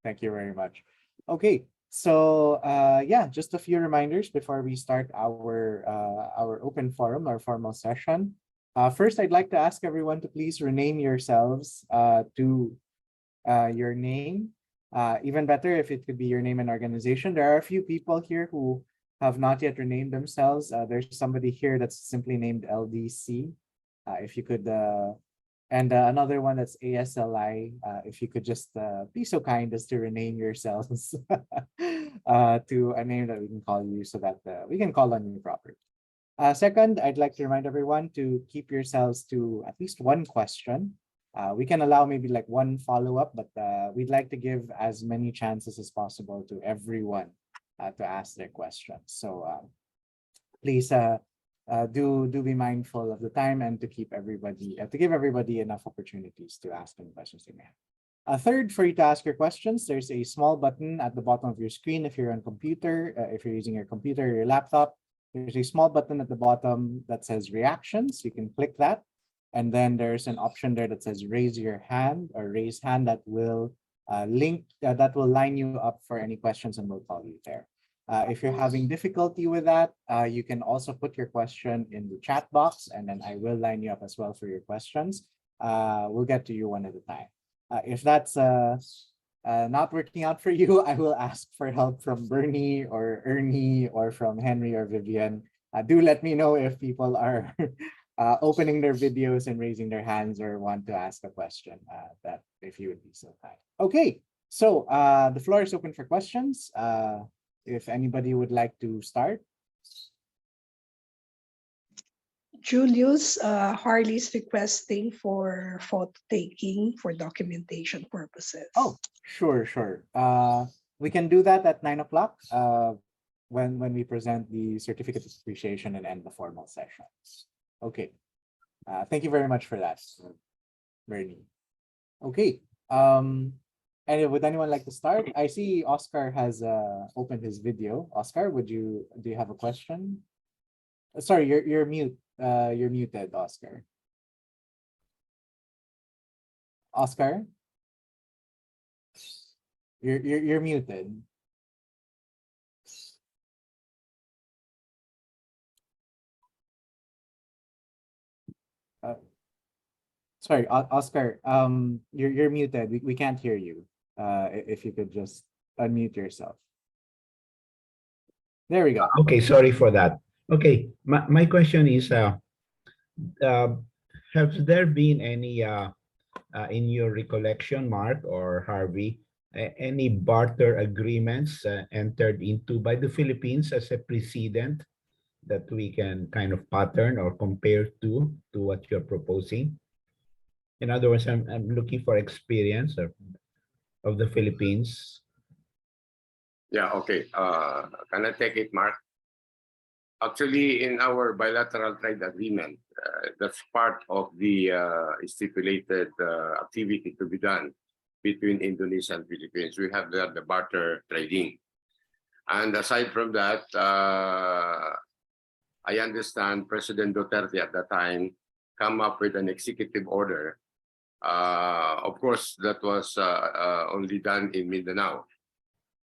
thank you very much. Okay, so yeah, just a few reminders before we start our open forum, our formal session. First, I'd like to ask everyone to please rename yourselves to your name. Even better if it could be your name and organization. There are a few people here who have not yet renamed themselves. There's somebody here that's simply named LDC. If you could, and another one that's ASLI. If you could just be so kind as to rename yourselves to a name that we can call you so that we can call on you properly. Second, I'd like to remind everyone to keep yourselves to at least one question. We can allow maybe like one follow-up, but we'd like to give as many chances as possible to everyone to ask their questions. So please do be mindful of the time and to keep everybody to give everybody enough opportunities to ask any questions they may have. Third, for you to ask your questions, there's a small button at the bottom of your screen if you're on computer, if you're using your computer or your laptop. There's a small button at the bottom that says reactions. You can click that. And then there's an option there that says raise your hand or raise hand that will that will line you up for any questions and we'll call you there. If you're having difficulty with that, you can also put your question in the chat box and then I will line you up as well for your questions. We'll get to you one at a time. If that's not working out for you, I will ask for help from Bernie or Ernie or from Henry or Vivian. Do let me know if people are opening their videos and raising their hands or want to ask a question, that if you would be so kind. Okay, so the floor is open for questions. If anybody would like to start. Julius, Harley's requesting for photo taking for documentation purposes. Oh, sure. We can do that at 9 o'clock when we present the certificate of appreciation and end the formal session. Okay. Thank you very much for that, Bernie. Okay. And would anyone like to start? I see Oscar has opened his video. Oscar, do you have a question? Sorry, you're mute. You're muted, Oscar. Oscar? You're muted. Sorry, Oscar. You're muted. We can't hear you. If you could just unmute yourself. There we go. Okay, sorry for that. Okay, my question is, have there been any, in your recollection, Mark or Harvey, any barter agreements entered into by the Philippines as a precedent that we can kind of pattern or compare to what you're proposing? In other words, I'm looking for experience of the Philippines. Yeah, okay. Can I take it, Mark? Actually, in our bilateral trade agreement, that's part of the stipulated activity to be done between Indonesia and Philippines. We have the barter trading. And aside from that, I understand President Duterte at that time come up with an executive order. Of course, that was only done in Mindanao,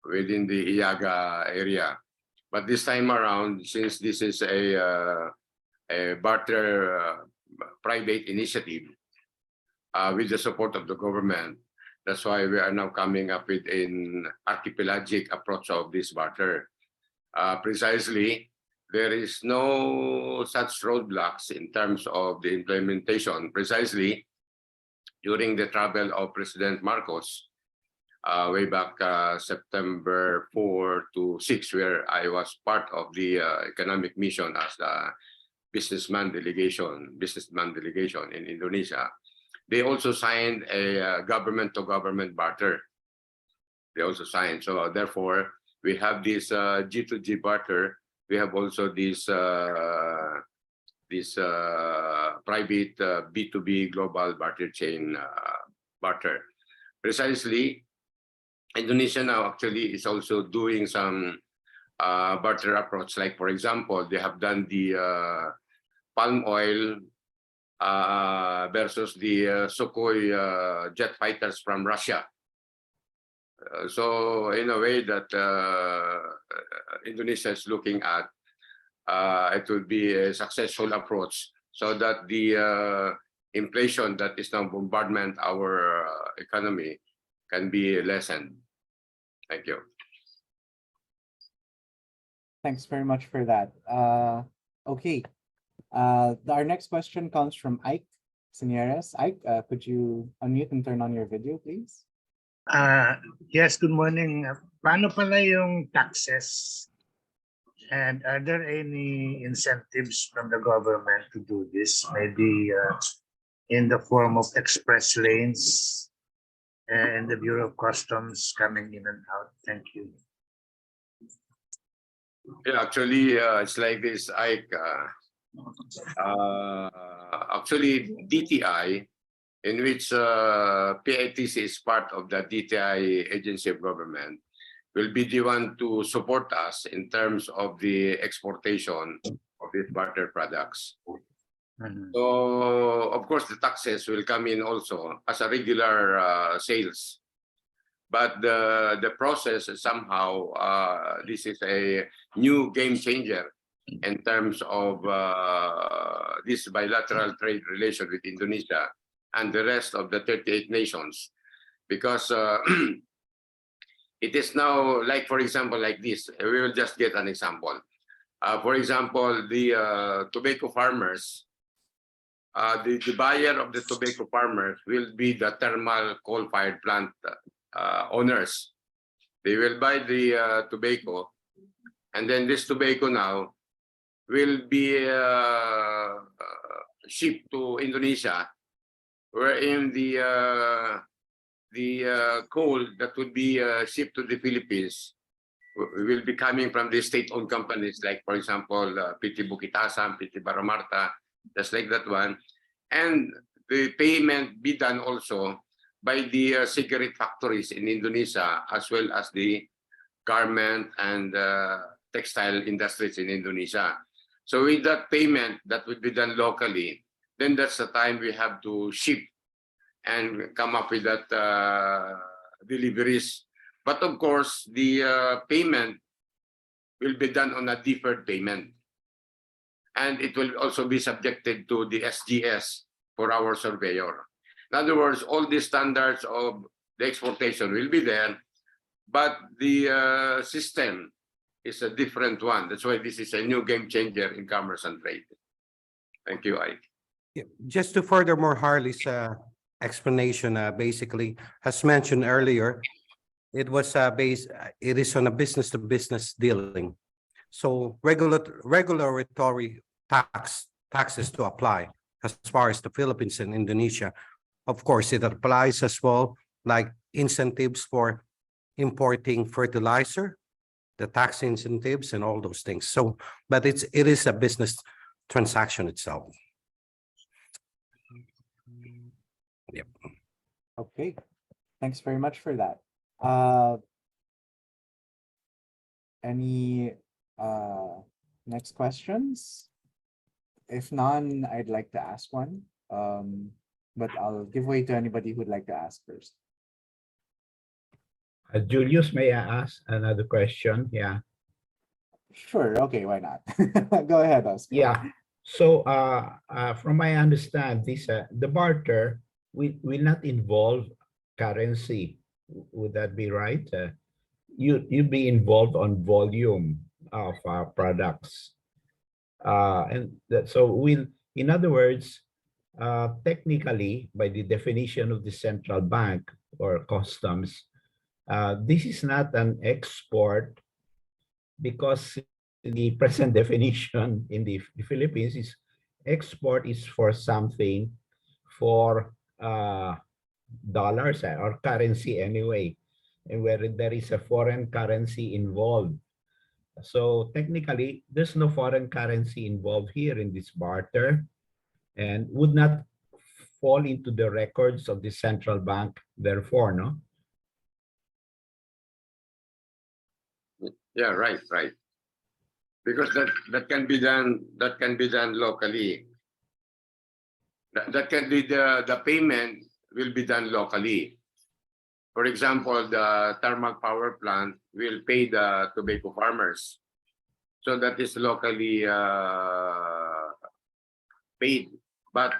within the Iaga area. But this time around, since this is a barter private initiative with the support of the government, that's why we are now coming up with an archipelagic approach of this barter. Precisely, there is no such roadblocks in terms of the implementation. Precisely, during the travel of President Marcos, way back September 4 to 6, where I was part of the economic mission as the businessman delegation in Indonesia. They also signed a government-to-government barter. They also signed. So therefore, we have this G2G barter. We have also this private B2B global barter chain barter. Precisely, Indonesia now actually is also doing some barter approach. Like for example, they have done the palm oil versus the Sukhoi jet fighters from Russia. So in a way that Indonesia is looking at, it will be a successful approach so that the inflation that is now bombardment our economy can be lessened. Thank you. Thanks very much for that. Okay. Our next question comes from Ike Senieres. Ike, could you unmute and turn on your video, please? Yes, good morning. Paano pala yung taxes? And are there any incentives from the government to do this? Maybe in the form of express lanes and the Bureau of Customs coming in and out? Thank you. Yeah, actually, it's like this. Actually, DTI, in which PITC is part of the DTI agency of government, will be the one to support us in terms of the exportation of these barter products. So, of course, the taxes will come in also as a regular sales. But the process is somehow, this is a new game changer in terms of this bilateral trade relation with Indonesia and the rest of the 38 nations. Because it is now, like for example, like this, we will just get an example. For example, the tobacco farmers, the buyer of the tobacco farmers will be the thermal coal-fired plant owners. They will buy the tobacco, and then this tobacco now will be shipped to Indonesia, wherein the coal that would be shipped to the Philippines will be coming from the state-owned companies, like for example, PT Bukit Asam, PT Baramarta, just like that one, and the payment be done also by the cigarette factories in Indonesia, as well as the garment and textile industries in Indonesia. So with that payment that would be done locally, then that's the time we have to ship and come up with that deliveries. But of course, the payment will be done on a deferred payment. And it will also be subjected to the SGS for our surveyor. In other words, all the standards of the exportation will be there, but the system is a different one. That's why this is a new game changer in commerce and trade. Thank you, Ike. Yeah, just to furthermore Harley's explanation, basically, as mentioned earlier, it was it is on a business-to-business dealing. So regulatory taxes to apply as far as the Philippines and Indonesia. Of course, it applies as well, like incentives for importing fertilizer, the tax incentives and all those things. So, but it is a business transaction itself. Yep. Okay, thanks very much for that. Any next questions? If none, I'd like to ask one, but I'll give way to anybody who'd like to ask first. Julius, may I ask another question? Yeah. Sure, okay, why not? Go ahead, Oscar. Yeah. So from my understand, this the barter will not involve currency. Would that be right? You'd be involved on volume of products. And so in other words, technically, by the definition of the central bank or customs, This is not an export because the present definition in the Philippines is export is for something for dollars or currency anyway, and where there is a foreign currency involved. So technically, there's no foreign currency involved here in this barter and would not fall into the records of the central bank, therefore, no? Yeah, right, right. Because that can be done locally. That can be the payment will be done locally. For example, the thermal power plant will pay the tobacco farmers. So that is locally paid, but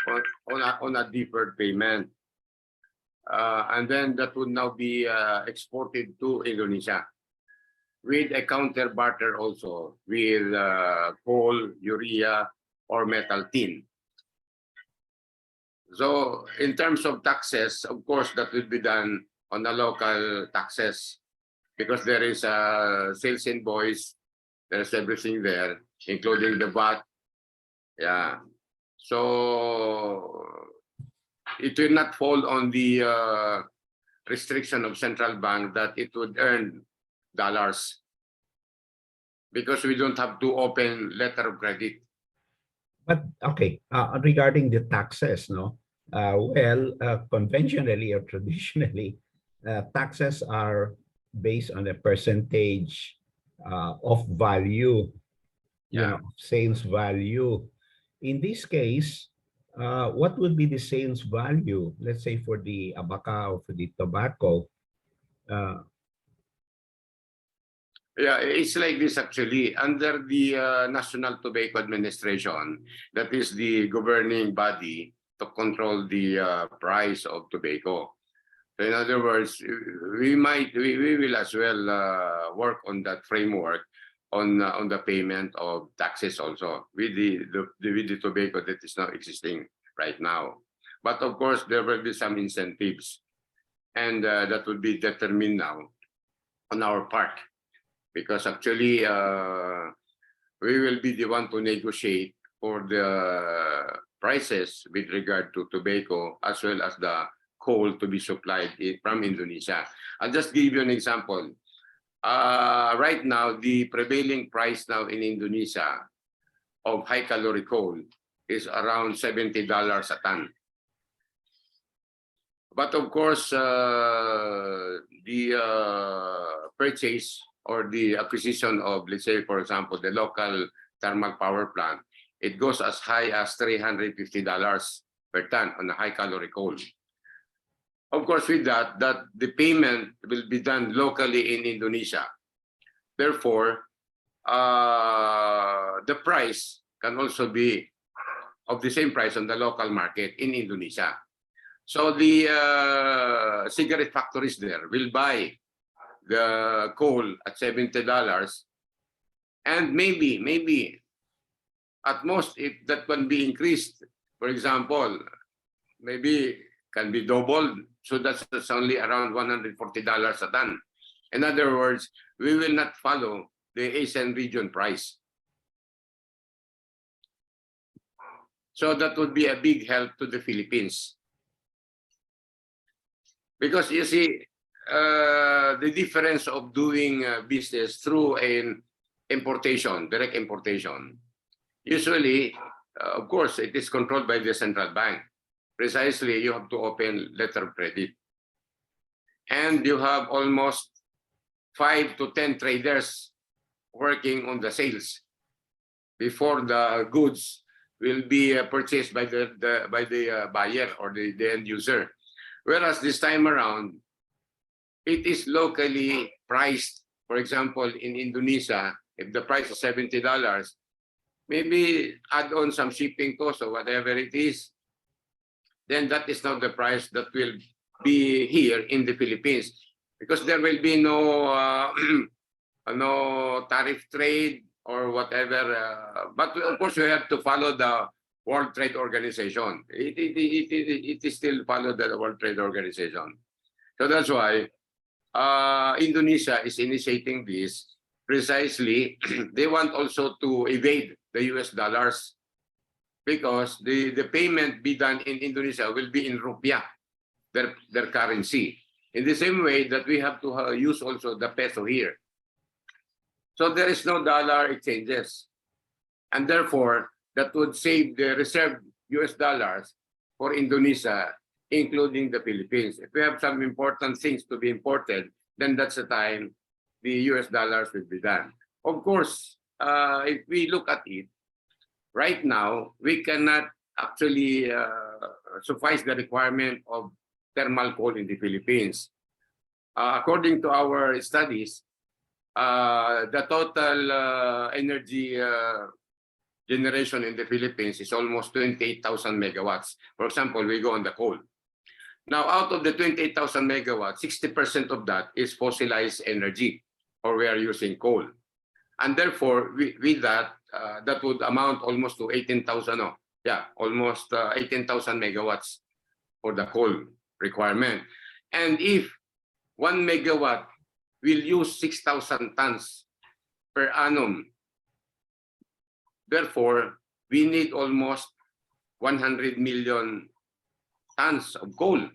on a deferred payment. And then that would now be exported to Indonesia with a counter barter also with coal, urea, or metal tin. So in terms of taxes, of course, that will be done on the local taxes because there is a sales invoice, there's everything there, including the VAT. Yeah. So it will not fall on the restriction of central bank that it would earn dollars because we don't have to open letter of credit. But okay, regarding the taxes, no? Conventionally or traditionally, taxes are based on a percentage of value, you know, sales value. In this case, what would be the sales value, let's say for the abaca or for the tobacco? Yeah, it's like this actually. Under the National Tobacco Administration, that is the governing body to control the price of tobacco. So in other words, we will as well work on that framework on the payment of taxes also with the tobacco that is now existing right now. But of course, there will be some incentives, and that will be determined now on our part. Because actually, we will be the one to negotiate for the prices with regard to tobacco as well as the coal to be supplied from Indonesia. I'll just give you an example. Right now, the prevailing price now in Indonesia of high-calorie coal is around $70 a ton. But of course, the purchase or the acquisition of, let's say, for example, the local thermal power plant, it goes as high as $350 per ton on the high-calorie coal. Of course, with that the payment will be done locally in Indonesia. Therefore, the price can also be of the same price on the local market in Indonesia. So the cigarette factories there will buy the coal at $70, and maybe at most, if that can be increased, for example, maybe can be doubled, so that's only around $140 a ton. In other words, we will not follow the Asian region price. So that would be a big help to the Philippines. Because you see, the difference of doing business through an importation, direct importation, usually, of course, it is controlled by the central bank. Precisely, you have to open letter of credit. And you have almost 5 to 10 traders working on the sales before the goods will be purchased by the buyer or the end user. Whereas this time around, it is locally priced. For example, in Indonesia, if the price is $70, maybe add on some shipping costs or whatever it is, then that is not the price that will be here in the Philippines. Because there will be no no tariff trade or whatever. But of course, we have to follow the World Trade Organization. It is still follow the World Trade Organization. So that's why Indonesia is initiating this precisely. They want also to evade the US dollars because the payment be done in Indonesia will be in rupiah, their currency. In the same way that we have to use also the peso here. So there is no dollar exchanges. And therefore, that would save the reserved US dollars for Indonesia, including the Philippines. If we have some important things to be imported, then that's the time the US dollars will be done. Of course, if we look at it, right now, we cannot actually suffice the requirement of thermal coal in the Philippines. According to our studies, the total energy generation in the Philippines is almost 28,000 megawatts. For example, we go on the coal. Now, out of the 28,000 megawatts, 60% of that is fossilized energy, or we are using coal. And therefore, with that, that would amount almost to 18,000, almost 18,000 megawatts for the coal requirement. And if 1 megawatt will use 6,000 tons per annum, therefore, we need almost 100 million tons of coal.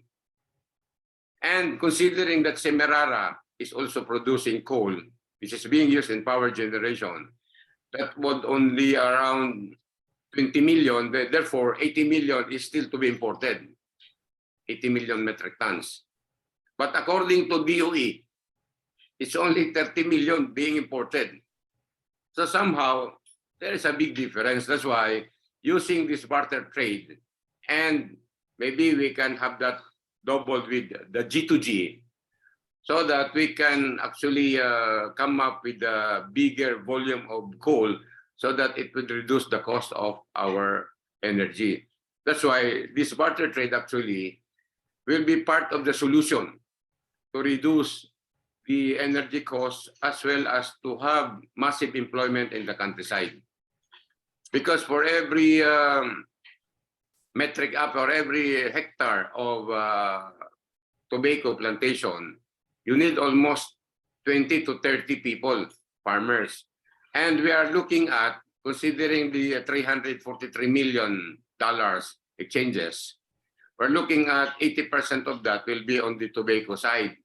And considering that Semerara is also producing coal, which is being used in power generation, that would only around 20 million, therefore 80 million is still to be imported, 80 million metric tons. But according to DOE, it's only 30 million being imported. So somehow, there is a big difference. That's why using this barter trade, and maybe we can have that doubled with the G2G, so that we can actually come up with a bigger volume of coal so that it would reduce the cost of our energy. That's why this barter trade actually will be part of the solution to reduce the energy costs as well as to have massive employment in the countryside. Because for every or every hectare of tobacco plantation, you need almost 20 to 30 people, farmers. And we are looking at, considering the $343 million exchanges, we're looking at 80% of that will be on the tobacco side.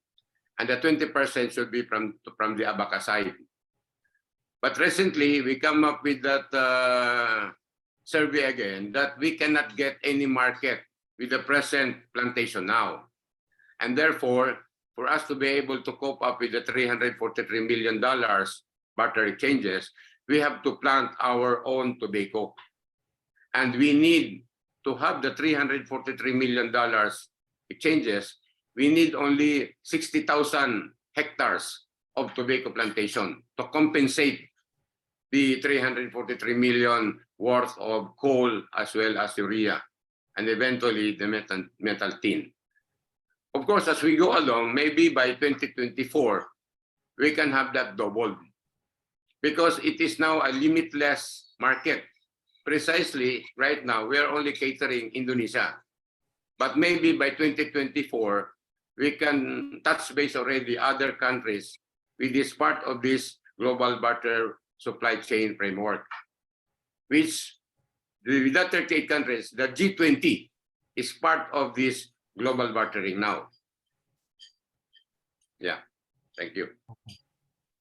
And the 20% should be from the abaca side. But recently, we come up with that survey again that we cannot get any market with the present plantation now. And therefore, for us to be able to cope up with the $343 million barter exchanges, we have to plant our own tobacco. And we need to have the $343 million exchanges. We need only 60,000 hectares of tobacco plantation to compensate the 343 million worth of coal as well as urea, and eventually the metal tin. Of course, as we go along, maybe by 2024, we can have that doubled because it is now a limitless market. Precisely right now, we are only catering Indonesia. But maybe by 2024, we can touch base already other countries with this part of this global barter supply chain framework, which with that 38 countries, the G20 is part of this global bartering now. Yeah, thank you.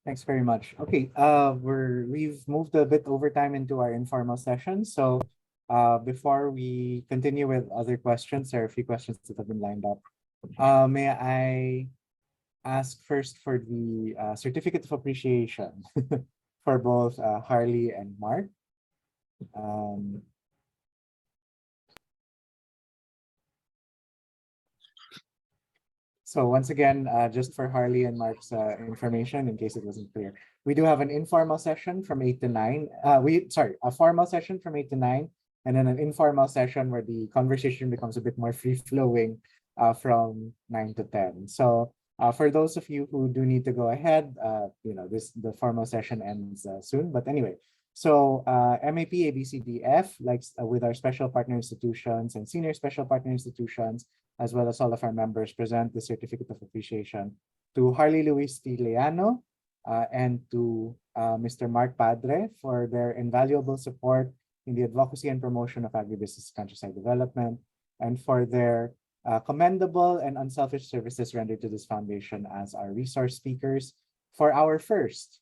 Thanks very much. Okay, we've moved a bit over time into our informal session. So before we continue with other questions, there are a few questions that have been lined up. May I ask first for the certificate of appreciation for both Harley and Mark. So once again, just for Harley and Mark's information, in case it wasn't clear, we do have an informal session from 8 to 9. A formal session from 8 to 9, and then an informal session where the conversation becomes a bit more free-flowing from 9 to 10. So for those of you who do need to go ahead, the formal session ends soon. But anyway, so MAP ABCDF, like with our special partner institutions and senior special partner institutions, as well as all of our members, present the certificate of appreciation to Harley Luis Tiliano, and to Mr. Mark Padre for their invaluable support in the advocacy and promotion of agribusiness countryside development, and for their commendable and unselfish services rendered to this foundation as our resource speakers for our first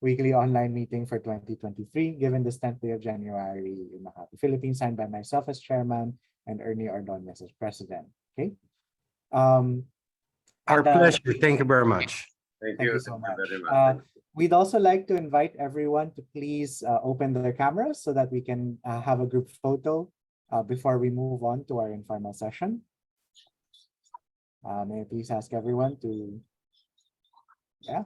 weekly online meeting for 2023, given this 10th day of January in Makati, Philippines, signed by myself as chairman and Ernie Ordonez as president. Okay. Our And, pleasure. Thank you very much. Thank Thank you. you so Thank you very much. much. We'd also like to invite everyone to please open their cameras so that we can have a group photo before we move on to our informal session. May I please ask everyone to, yeah.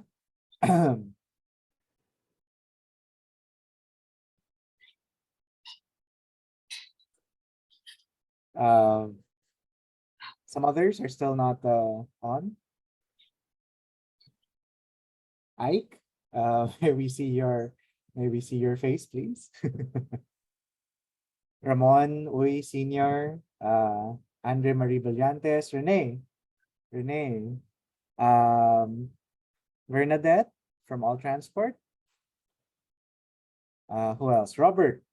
Some others are still not on. Ike, may we see your face, please? Ramon, Uy, Senior, Andre Marie Brillantes, Renee, Bernadette from All Transport. Who else? Robert,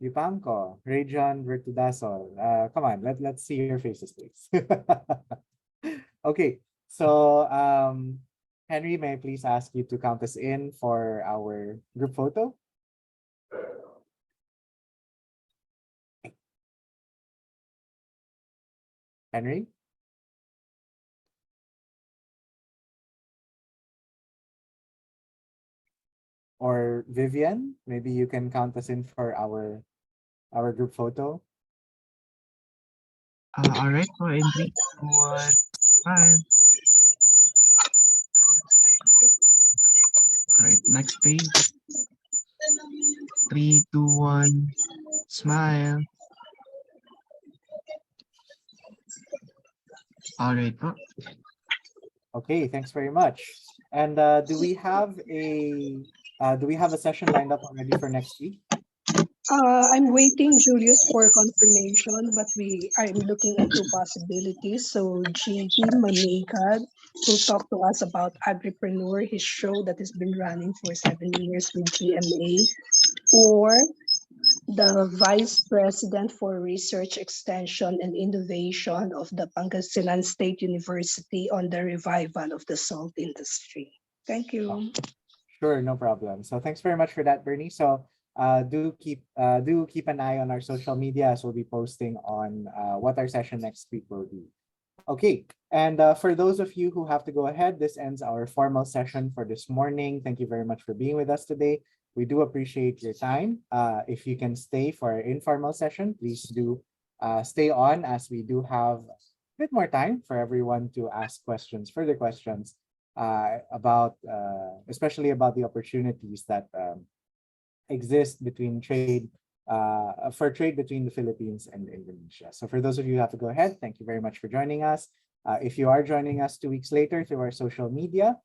Yupanko, Rajon Vertudasol. Come on, let's see your faces, please. Okay, so Henry, may I please ask you to count us in for our group photo? Henry? Or Vivian, maybe you can count us in for our group photo. All right, po, in 3, 2, 1, smile. All right, next page. 3, 2, 1, smile. All right, po. Okay, thanks very much. And do we have a session lined up already for next week? I'm waiting, Julius, for confirmation, but I'm looking into possibilities. So JP Mamikad will talk to us about Agripreneur, his show that has been running for 7 years with GMA, or the Vice President for Research Extension and Innovation of the Pangasinan State University on the revival of the salt industry. Thank you. Sure, no problem. So thanks very much for that, Bernie. So do keep an eye on our social media, as we'll be posting on what our session next week will be. Okay, and for those of you who have to go ahead, this ends our formal session for this morning. Thank you very much for being with us today. We do appreciate your time. If you can stay for our informal session, please do stay on, as we do have a bit more time for everyone to ask questions, further questions about, especially about the opportunities that exist between trade, for trade between the Philippines and Indonesia. So for those of you who have to go ahead, thank you very much for joining us. If you are joining us 2 weeks later through our social media,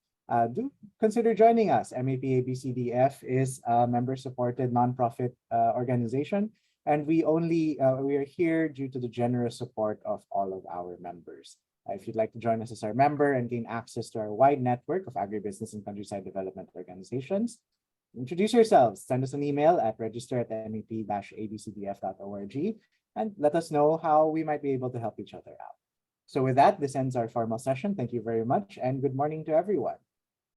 do consider joining us. MAP ABCDF is a member-supported nonprofit organization, and we are here due to the generous support of all of our members. If you'd like to join us as our member and gain access to our wide network of agribusiness and countryside development organizations, introduce yourselves. Send us an email at register@map-abcdf.org and let us know how we might be able to help each other out. So with that, this ends our formal session. Thank you very much, and good morning to everyone.